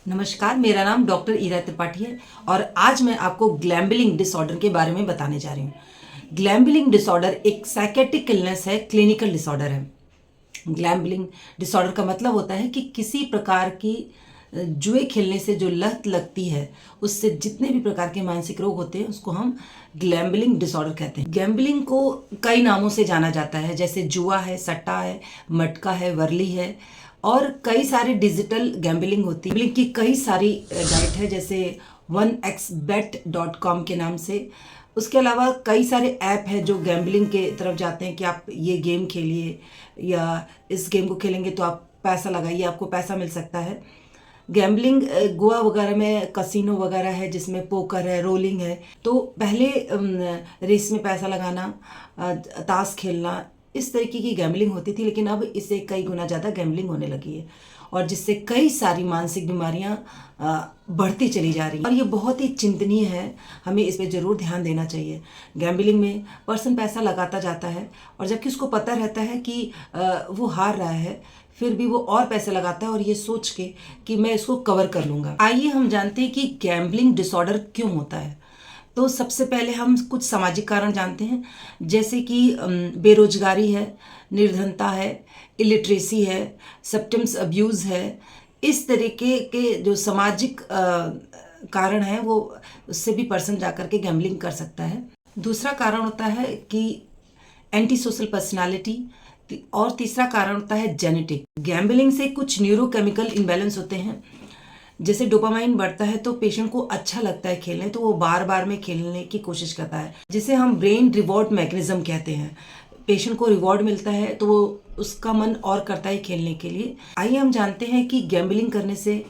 नमस्कार, मेरा नाम डॉक्टर ईरा त्रिपाठी है और आज मैं आपको ग्लैम्बलिंग डिसऑर्डर के बारे में बताने जा रही हूँ। ग्लैम्बलिंग डिसऑर्डर एक साइकेट्रिक इलनेस है, क्लिनिकल डिसऑर्डर है। ग्लैम्बलिंग डिसऑर्डर का मतलब होता है कि किसी प्रकार की जुए खेलने से जो लत लगती है, उससे जितने भी प्रकार के मानसिक रोग होते हैं उसको हम ग्लैम्बलिंग डिसऑर्डर कहते हैं। गैम्बलिंग को कई नामों से जाना जाता है, जैसे जुआ है, सट्टा है, मटका है, वर्ली है और कई सारे डिजिटल गैम्बलिंग होती है। गैम्बलिंग की कई सारी डाइट है, जैसे 1xbet.com के नाम से। उसके अलावा कई सारे ऐप हैं जो गैम्बलिंग के तरफ जाते हैं कि आप ये गेम खेलिए या इस गेम को खेलेंगे तो आप पैसा लगाइए, आपको पैसा मिल सकता है। गैम्बलिंग गोवा वगैरह में कसिनो वगैरह है जिसमें पोकर है, रोलिंग है। तो पहले रेस में पैसा लगाना, ताश खेलना, इस तरीके की गैम्बलिंग होती थी, लेकिन अब इससे कई गुना ज़्यादा गैम्बलिंग होने लगी है और जिससे कई सारी मानसिक बीमारियां बढ़ती चली जा रही हैं और ये बहुत ही चिंतनीय है। हमें इस पे ज़रूर ध्यान देना चाहिए। गैम्बलिंग में पर्सन पैसा लगाता जाता है और जबकि उसको पता रहता है कि वो हार रहा है, फिर भी वो और पैसे लगाता है और ये सोच के कि मैं इसको कवर कर लूँगा। आइए हम जानते हैं कि गैम्बलिंग डिसऑर्डर क्यों होता है। तो सबसे पहले हम कुछ सामाजिक कारण जानते हैं, जैसे कि बेरोजगारी है, निर्धनता है, इलिटरेसी है, सब्सटेंस अब्यूज़ है। इस तरीके के जो सामाजिक कारण हैं वो उससे भी पर्सन जाकर के गैम्बलिंग कर सकता है। दूसरा कारण होता है कि एंटी सोशल पर्सनालिटी और तीसरा कारण होता है जेनेटिक। गैम्बलिंग से कुछ न्यूरोकेमिकल इम्बैलेंस होते हैं, जैसे डोपामाइन बढ़ता है तो पेशेंट को अच्छा लगता है खेलने, तो वो बार बार में खेलने की कोशिश करता है, जिसे हम ब्रेन रिवॉर्ड मैकेनिज्म कहते हैं। पेशेंट को रिवॉर्ड मिलता है तो वो उसका मन और करता है खेलने के लिए। आइए हम जानते हैं कि गैम्बलिंग करने से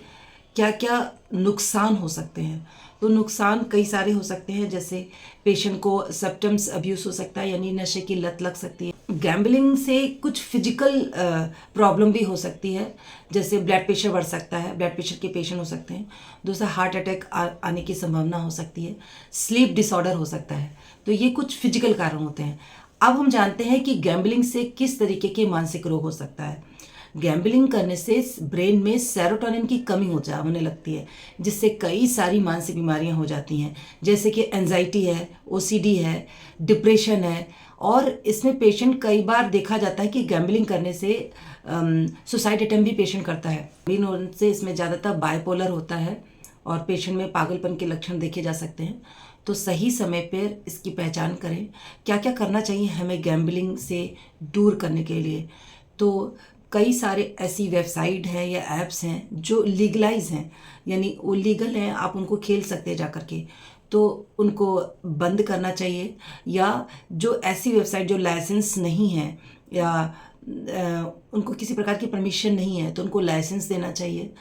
क्या क्या नुकसान हो सकते हैं। तो नुकसान कई सारे हो सकते हैं, जैसे पेशेंट को सब्सटेंस अब्यूज हो सकता है, यानी नशे की लत लग सकती है। गैम्बलिंग से कुछ फिजिकल प्रॉब्लम भी हो सकती है, जैसे ब्लड प्रेशर बढ़ सकता है, ब्लड प्रेशर के पेशेंट हो सकते हैं। दूसरा, हार्ट अटैक आने की संभावना हो सकती है, स्लीप डिसऑर्डर हो सकता है। तो ये कुछ फिजिकल कारण होते हैं। अब हम जानते हैं कि गैम्बलिंग से किस तरीके के मानसिक रोग हो सकता है। गैम्बलिंग करने से ब्रेन में सेरोटोनिन की कमी होने लगती है, जिससे कई सारी मानसिक बीमारियां हो जाती हैं, जैसे कि एंजाइटी है, ओसीडी है, डिप्रेशन है। और इसमें पेशेंट कई बार देखा जाता है कि गैम्बलिंग करने से सुसाइड अटेम्प्ट भी पेशेंट करता है। से इसमें ज़्यादातर बाइपोलर होता है और पेशेंट में पागलपन के लक्षण देखे जा सकते हैं। तो सही समय पर इसकी पहचान करें, क्या क्या करना चाहिए हमें गैम्बलिंग से दूर करने के लिए। तो कई सारे ऐसी वेबसाइट हैं या ऐप्स हैं जो लीगलाइज हैं, यानी वो लीगल हैं, आप उनको खेल सकते हैं जा कर के, तो उनको बंद करना चाहिए। या जो ऐसी वेबसाइट जो लाइसेंस नहीं है या उनको किसी प्रकार की परमिशन नहीं है, तो उनको लाइसेंस देना चाहिए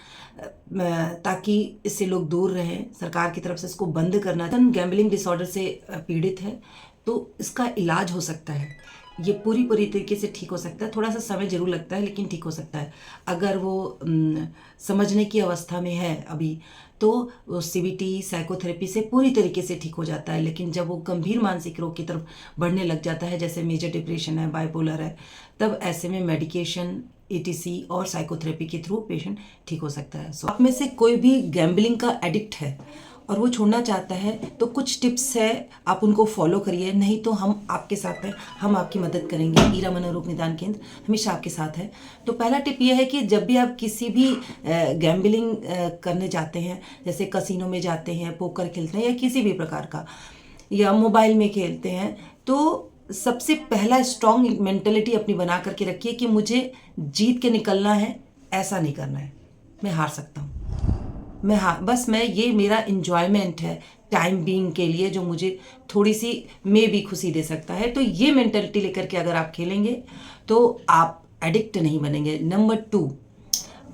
ताकि इससे लोग दूर रहें। सरकार की तरफ से इसको बंद करना। गैम्बलिंग डिसऑर्डर से पीड़ित है तो इसका इलाज हो सकता है, ये पूरी तरीके से ठीक हो सकता है। थोड़ा सा समय जरूर लगता है लेकिन ठीक हो सकता है। अगर वो समझने की अवस्था में है अभी, तो वो सीबीटी साइकोथेरेपी से पूरी तरीके से ठीक हो जाता है। लेकिन जब वो गंभीर मानसिक रोग की तरफ बढ़ने लग जाता है, जैसे मेजर डिप्रेशन है, बाइपोलर है, तब ऐसे में मेडिकेशन, ETC और साइकोथेरेपी के थ्रू पेशेंट ठीक हो सकता है। आप में से कोई भी गैम्बलिंग का एडिक्ट है और वो छोड़ना चाहता है तो कुछ टिप्स है, आप उनको फॉलो करिए, नहीं तो हम आपके साथ हैं, हम आपकी मदद करेंगे। ईरा मनोरोग निदान केंद्र हमेशा आपके साथ है। तो पहला टिप ये है कि जब भी आप किसी भी गैम्बलिंग करने जाते हैं, जैसे कसिनो में जाते हैं, पोकर खेलते हैं या किसी भी प्रकार का, या मोबाइल में खेलते हैं, तो सबसे पहला स्ट्रॉन्ग मेंटेलिटी अपनी बना करके रखिए कि मुझे जीत के निकलना है, ऐसा नहीं करना है मैं हार सकता हूँ, बस मैं ये मेरा इंजॉयमेंट है टाइम बीइंग के लिए, जो मुझे थोड़ी सी में भी खुशी दे सकता है। तो ये मेंटेलिटी लेकर के अगर आप खेलेंगे तो आप एडिक्ट नहीं बनेंगे। नंबर 2,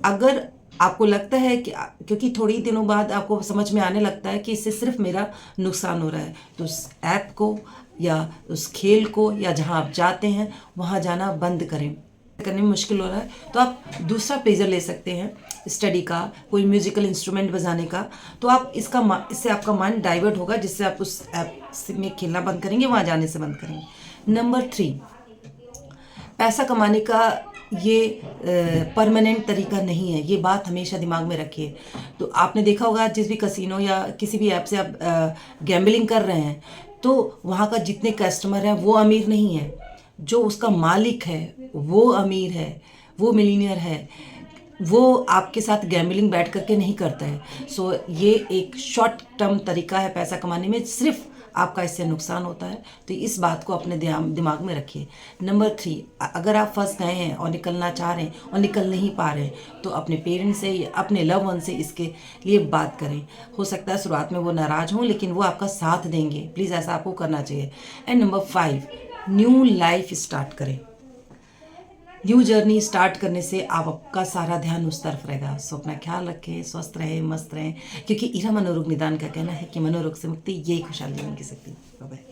अगर आपको लगता है कि, क्योंकि थोड़ी दिनों बाद आपको समझ में आने लगता है कि इससे सिर्फ मेरा नुकसान हो रहा है, तो उस ऐप को या उस खेल को या जहां आप जाते हैं वहां जाना बंद करें। करने में मुश्किल हो रहा है तो आप दूसरा प्लेजर ले सकते हैं, स्टडी का, कोई म्यूजिकल इंस्ट्रूमेंट बजाने का। तो आप इससे आपका माइंड डाइवर्ट होगा, जिससे आप उस ऐप में खेलना बंद करेंगे, वहाँ जाने से बंद करेंगे। नंबर 3, पैसा कमाने का ये परमानेंट तरीका नहीं है, ये बात हमेशा दिमाग में रखिए। तो आपने देखा होगा जिस भी कसिनो या किसी भी ऐप से आप गैम्बलिंग कर रहे हैं, तो वहाँ का जितने कस्टमर हैं वो अमीर नहीं है, जो उसका मालिक है वो अमीर है, वो मिलीनियर है, वो आपके साथ गैम्बलिंग बैठ करके नहीं करता है। सो ये एक शॉर्ट टर्म तरीका है पैसा कमाने में, सिर्फ आपका इससे नुकसान होता है। तो इस बात को अपने दिमाग में रखिए। नंबर 3, अगर आप फंस गए हैं और निकलना चाह रहे हैं और निकल नहीं पा रहे हैं, तो अपने पेरेंट्स से या अपने लव वन से इसके लिए बात करें। हो सकता है शुरुआत में वो नाराज़ हों, लेकिन वो आपका साथ देंगे। प्लीज़ ऐसा आपको करना चाहिए। And number 5, new life start करें। न्यू जर्नी स्टार्ट करने से आपका सारा ध्यान उस तरफ रहेगा। सो अपना ख्याल रखें, स्वस्थ रहें, मस्त रहें, क्योंकि इरा मनोरोग निदान का कहना है कि मनोरोग से मुक्ति यही खुशहाल जीवन की शक्ति। Bye bye.